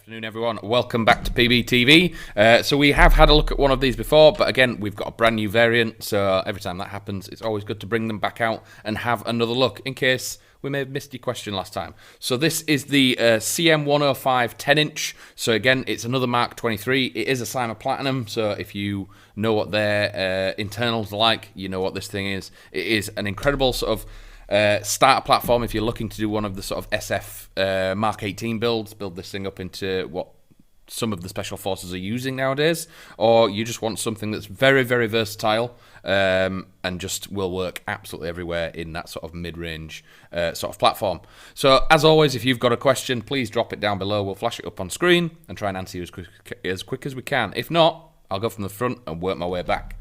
Afternoon, everyone. Welcome back to PBTV. So we have had a look at one of these before, but again, we've got a brand new variant. So every time that happens, it's always good to bring them back out and have another look in case we may have missed your question last time. So this is the CM.105 10-inch. So again, it's another Mark 23. It is a CYMA Platinum. So if you know what their internals are like, you know what this thing is. It is an incredible sort of starter platform if you're looking to do one of the sort of SF Mark 18 builds, build this thing up into what some of the special forces are using nowadays, or you just want something that's very, very versatile and just will work absolutely everywhere in that sort of mid-range sort of platform. So as always, if you've got a question, please drop it down below. We'll flash it up on screen and try and answer you as quick as we can. If not, I'll go from the front and work my way back.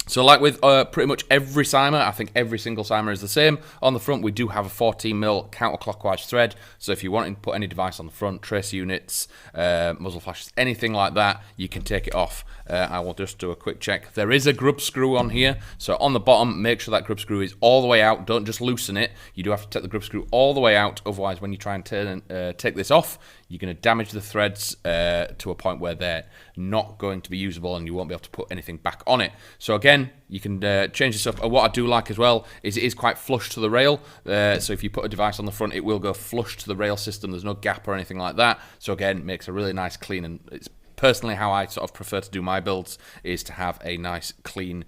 So like with pretty much every CYMA, I think every single CYMA is the same. On the front, we do have a 14mm counterclockwise thread. So if you want to put any device on the front, tracer units, muzzle flashes, anything like that, you can take it off. I will just do a quick check. There is a grub screw on here. So on the bottom, make sure that grub screw is all the way out. Don't just loosen it. You do have to take the grub screw all the way out. Otherwise, when you try and take this off, you're going to damage the threads to a point where they're not going to be usable and you won't be able to put anything back on it. So again, you can change this up. What I do like as well is it is quite flush to the rail. So if you put a device on the front, it will go flush to the rail system. There's no gap or anything like that. So again, makes a really nice clean, and it's personally how I sort of prefer to do my builds, is to have a nice clean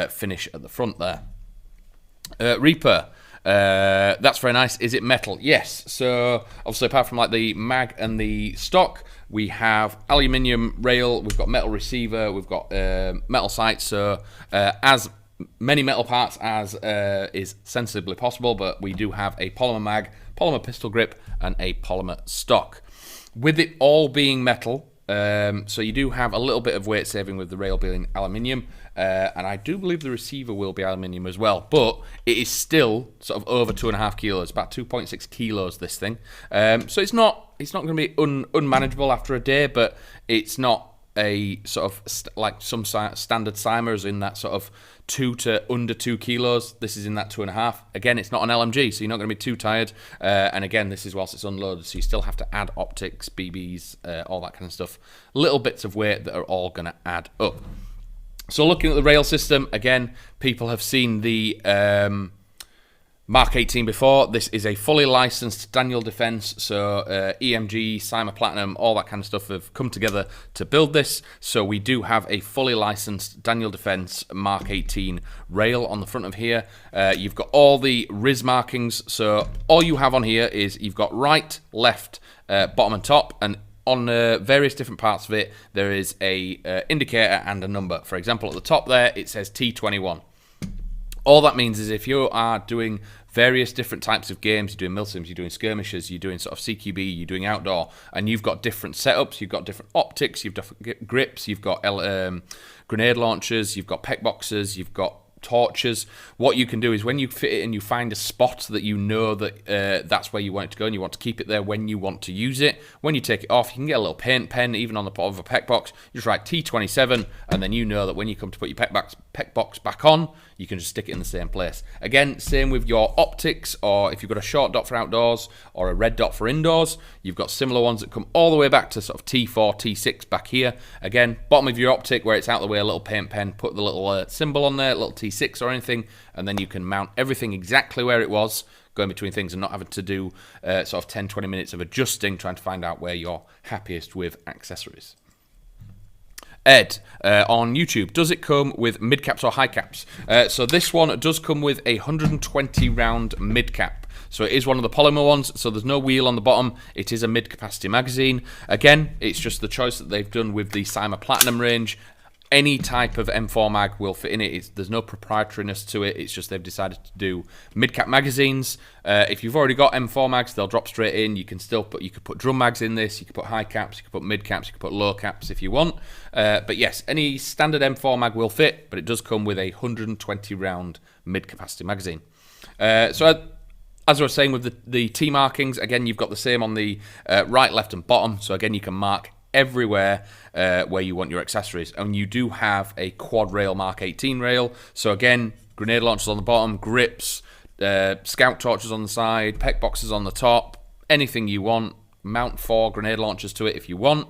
finish at the front there. Reaper. That's very nice. Is it metal? Yes. So obviously, apart from like the mag and the stock, we have aluminium rail, we've got metal receiver, we've got metal sights. So as many metal parts as is sensibly possible, but we do have a polymer mag, polymer pistol grip, and a polymer stock. With it all being metal, so you do have a little bit of weight saving with the rail being aluminium, and I do believe the receiver will be aluminium as well, but it is still sort of over 2.5 kilos, about 2.6 kilos this thing. So it's not going to be unmanageable after a day, but it's not a sort of like some standard CYMAs in that sort of 2 to under 2 kilos. This is in that 2.5. Again, it's not an LMG, so you're not going to be too tired. And again, this is whilst it's unloaded, so you still have to add optics, BBs, all that kind of stuff. Little bits of weight that are all going to add up. So looking at the rail system, again, people have seen the Mark 18 before. This is a fully licensed Daniel Defense, so EMG, CYMA Platinum, all that kind of stuff have come together to build this. So we do have a fully licensed Daniel Defense Mark 18 rail on the front of here. You've got all the RIS markings, so all you have on here is you've got right, left, bottom and top, and on various different parts of it, there is a indicator and a number. For example, at the top there, it says T21. All that means is if you are doing various different types of games, you're doing milsims, you're doing skirmishes, you're doing sort of CQB, you're doing outdoor, and you've got different setups, you've got different optics, you've got different grips, you've got grenade launchers, you've got pec boxes, you've got torches. What you can do is when you fit it and you find a spot that you know that that's where you want it to go and you want to keep it there when you want to use it, when you take it off, you can get a little paint pen even on the bottom of a pec box. You just write T27 and then you know that when you come to put your pec box back on, you can just stick it in the same place. Again, same with your optics, or if you've got a short dot for outdoors or a red dot for indoors, you've got similar ones that come all the way back to sort of T4, T6 back here. Again, bottom of your optic where it's out the way, a little paint pen, put the little symbol on there, little T6 or anything, and then you can mount everything exactly where it was, going between things and not having to do sort of 10-20 minutes of adjusting, trying to find out where you're happiest with accessories. Ed, on YouTube, does it come with mid caps or high caps? So this one does come with a 120 round mid cap. So it is one of the polymer ones, so there's no wheel on the bottom. It is a mid capacity magazine. Again, it's just the choice that they've done with the CYMA Platinum range. Any type of M4 mag will fit in it. There's no proprietariness to it. It's just they've decided to do mid-cap magazines. If you've already got M4 mags, they'll drop straight in. You can still you could put drum mags in this. You could put high caps. You could put mid caps. You could put low caps if you want. But yes, any standard M4 mag will fit, but it does come with a 120 round mid-capacity magazine. So as I was saying with the T markings, again, you've got the same on the right, left, and bottom. So again, you can mark everywhere where you want your accessories, and you do have a quad rail Mark 18 rail. So again, grenade launchers on the bottom, grips, scout torches on the side, pec boxes on the top, anything you want, mount 4 grenade launchers to it if you want.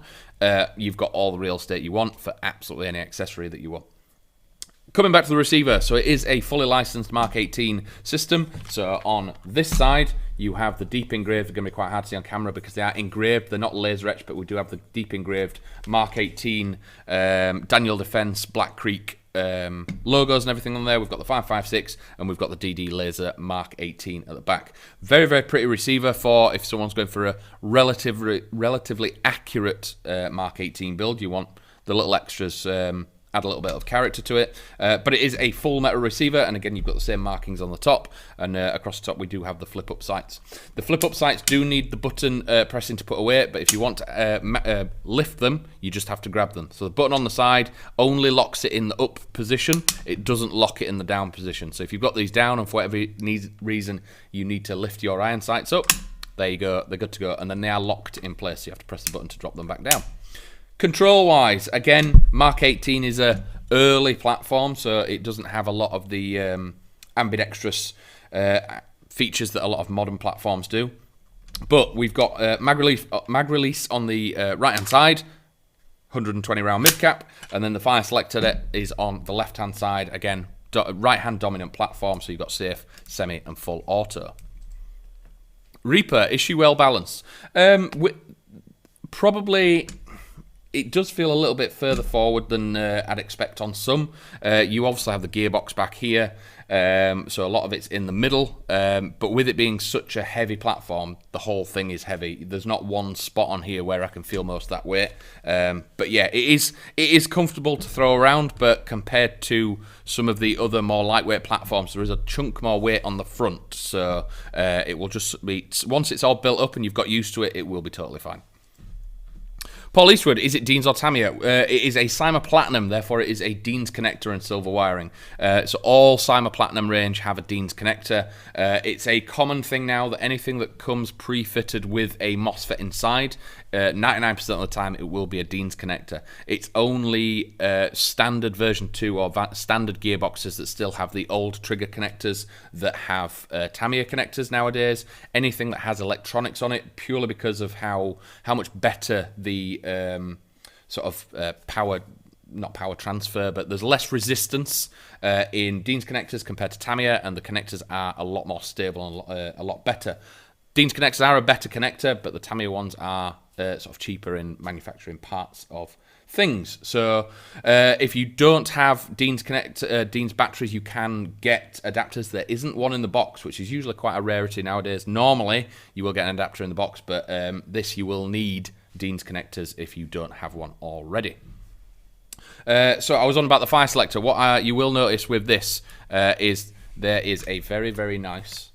You've got all the real estate you want for absolutely any accessory that you want. Coming back to the receiver, so it is a fully licensed Mark 18 system. So on this side, you have the deep engraved. They're going to be quite hard to see on camera because they are engraved. They're not laser etched, but we do have the deep engraved Mark 18 Daniel Defense Black Creek logos and everything on there. We've got the 5.56 and we've got the DD Laser Mark 18 at the back. Very, very pretty receiver for if someone's going for a relatively accurate Mark 18 build. You want the little extras, add a little bit of character to it, but it is a full metal receiver, and again you've got the same markings on the top, and across the top we do have the flip up sights. The flip up sights do need the button pressing to put away, but if you want to lift them, you just have to grab them. So the button on the side only locks it in the up position, it doesn't lock it in the down position. So if you've got these down and for whatever reason you need to lift your iron sights up, there you go, they're good to go, and then they are locked in place, so you have to press the button to drop them back down. Control-wise, again, Mark 18 is a early platform, so it doesn't have a lot of the ambidextrous features that a lot of modern platforms do. But we've got mag release on the right-hand side, 120 round mid-cap, and then the fire selector is on the left-hand side, again, right-hand dominant platform, so you've got safe, semi, and full auto. Reaper, is she well balanced? Probably... It does feel a little bit further forward than I'd expect on some. You obviously have the gearbox back here, so a lot of it's in the middle. But with it being such a heavy platform, the whole thing is heavy. There's not one spot on here where I can feel most of that weight. But yeah, it is comfortable to throw around, but compared to some of the other more lightweight platforms, there is a chunk more weight on the front. So it will just be, once it's all built up and you've got used to it, it will be totally fine. Paul Eastwood, is it Dean's or Tamiya? It is a CYMA Platinum, therefore it is a Dean's connector and silver wiring. So all CYMA Platinum range have a Dean's connector. It's a common thing now that anything that comes pre-fitted with a MOSFET inside, 99% of the time it will be a Dean's connector. It's only standard version 2 or standard gearboxes that still have the old trigger connectors that have Tamiya connectors nowadays. Anything that has electronics on it, purely because of how much better the power, not power transfer, but there's less resistance in Dean's connectors compared to Tamiya, and the connectors are a lot more stable and a lot better. Dean's connectors are a better connector, but the Tamiya ones are sort of cheaper in manufacturing parts of things. So if you don't have Dean's batteries, you can get adapters. There isn't one in the box, which is usually quite a rarity nowadays. Normally you will get an adapter in the box, but this you will need Dean's connectors if you don't have one already. So I was on about the fire selector. What you will notice with this is there is a very, very nice,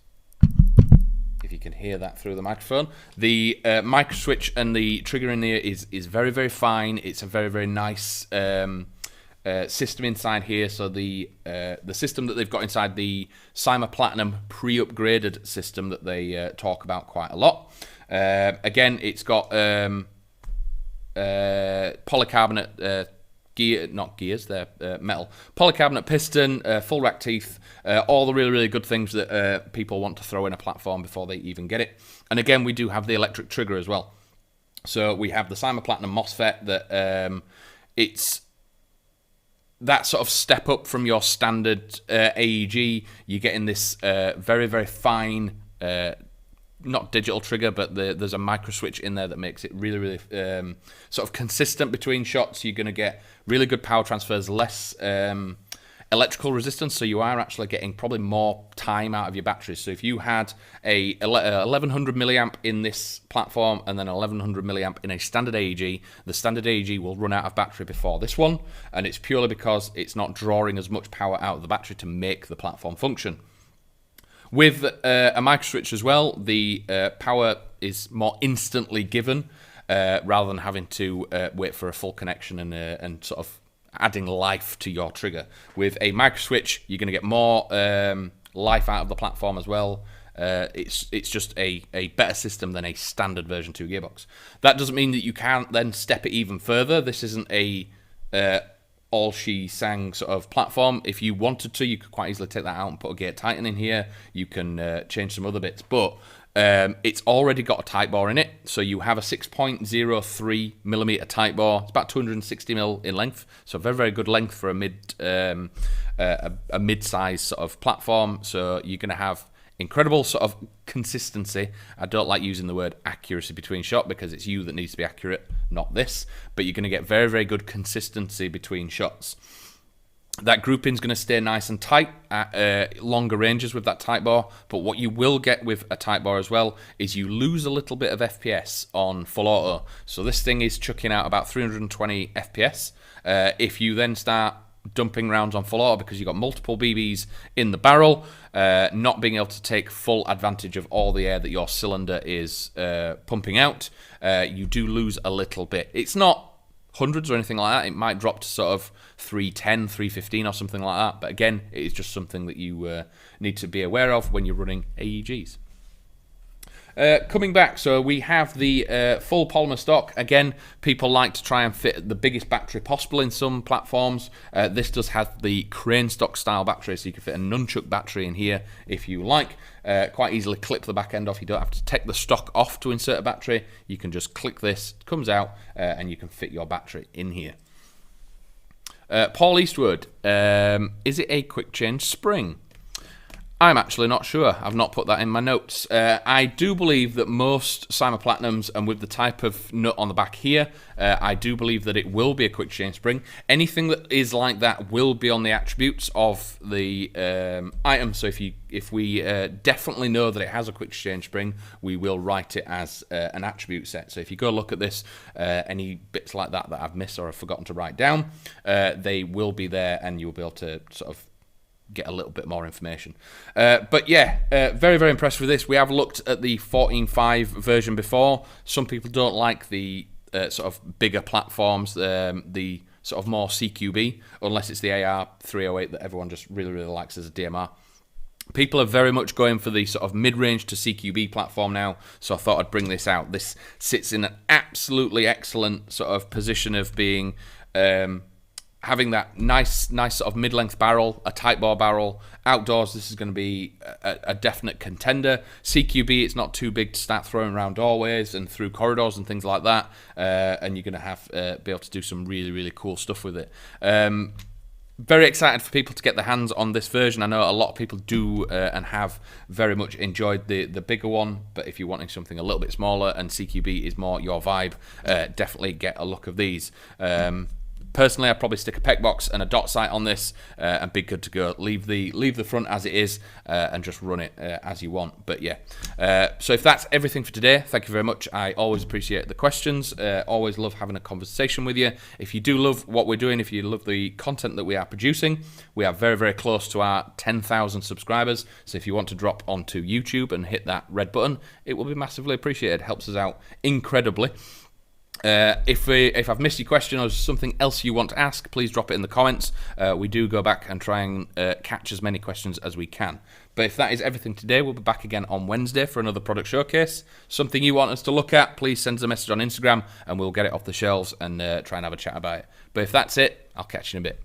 if you can hear that through the microphone, the micro switch and the trigger in there is very, very fine. It's a very, very nice system inside here. So the system that they've got inside the CYMA Platinum pre-upgraded system that they talk about quite a lot. Again, it's got polycarbonate metal. Polycarbonate piston, full rack teeth, all the really, really good things that people want to throw in a platform before they even get it. And again, we do have the electric trigger as well. So we have the CYMA Platinum MOSFET that it's that sort of step up from your standard AEG. You're getting this very, very fine, not digital trigger, but there's a micro switch in there that makes it really, really sort of consistent between shots. You're going to get really good power transfers, less electrical resistance, so you are actually getting probably more time out of your batteries. So if you had a 1100 milliamp in this platform and then 1100 milliamp in a standard AEG, the standard AEG will run out of battery before this one, and it's purely because it's not drawing as much power out of the battery to make the platform function. With a micro switch as well, the power is more instantly given rather than having to wait for a full connection and sort of adding life to your trigger. With a micro switch, you're going to get more life out of the platform as well. It's just a better system than a standard version 2 gearbox. That doesn't mean that you can't then step it even further. This isn't a all she sang sort of platform. If you wanted to, you could quite easily take that out and put a gate titan in here. You can change some other bits, but It's already got a tight bore in it, so you have a 6.03mm tight bore. It's about 260mm in length, so very, very good length for a mid-size sort of platform. So you're going to have incredible sort of consistency. I don't like using the word accuracy between shot because it's you that needs to be accurate, not this. But you're going to get very, very good consistency between shots. That grouping's going to stay nice and tight at longer ranges with that tight bore, but what you will get with a tight bore as well is you lose a little bit of FPS on full auto. So this thing is chucking out about 320 FPS. If you then start dumping rounds on full auto because you've got multiple BBs in the barrel, not being able to take full advantage of all the air that your cylinder is pumping out, you do lose a little bit. It's not hundreds or anything like that. It might drop to sort of 310, 315 or something like that. But again, it is just something that you need to be aware of when you're running AEGs. Coming back, so we have the full polymer stock. Again, people like to try and fit the biggest battery possible in some platforms. This does have the crane stock style battery, so you can fit a nunchuck battery in here if you like. Quite easily clip the back end off. You don't have to take the stock off to insert a battery. You can just click this, it comes out, and you can fit your battery in here. Paul Eastwood, is it a quick change spring? I'm actually not sure. I've not put that in my notes. I do believe that most CYMA Platinums, and with the type of nut on the back here, I do believe that it will be a quick change spring. Anything that is like that will be on the attributes of the item. So if we definitely know that it has a quick change spring, we will write it as an attribute set. So if you go look at this, any bits like that I've missed or have forgotten to write down, they will be there, and you'll be able to sort of get a little bit more information. But yeah, very, very impressed with this. We have looked at the 14.5 version before. Some people don't like the sort of bigger platforms, the sort of more CQB, unless it's the AR308 that everyone just really, really likes as a DMR. People are very much going for the sort of mid-range to CQB platform now, so I thought I'd bring this out. This sits in an absolutely excellent sort of position of being having that nice sort of mid-length barrel, a tight bore barrel. Outdoors, this is going to be a definite contender. CQB, it's not too big to start throwing around doorways and through corridors and things like that, and you're going to have be able to do some really, really cool stuff with it. Very excited for people to get their hands on this version. I know a lot of people do and have very much enjoyed the bigger one, but if you're wanting something a little bit smaller and CQB is more your vibe, definitely get a look of these. Personally, I'd probably stick a pec box and a dot sight on this and be good to go. Leave the front as it is and just run it as you want. But yeah, so if that's everything for today, thank you very much. I always appreciate the questions. Always love having a conversation with you. If you do love what we're doing, if you love the content that we are producing, we are very, very close to our 10,000 subscribers. So if you want to drop onto YouTube and hit that red button, it will be massively appreciated. Helps us out incredibly. If I've missed your question or there's something else you want to ask, please drop it in the comments. We do go back and try and catch as many questions as we can. But if that is everything today, we'll be back again on Wednesday for another product showcase. Something you want us to look at, please send us a message on Instagram and we'll get it off the shelves and try and have a chat about it. But if that's it, I'll catch you in a bit.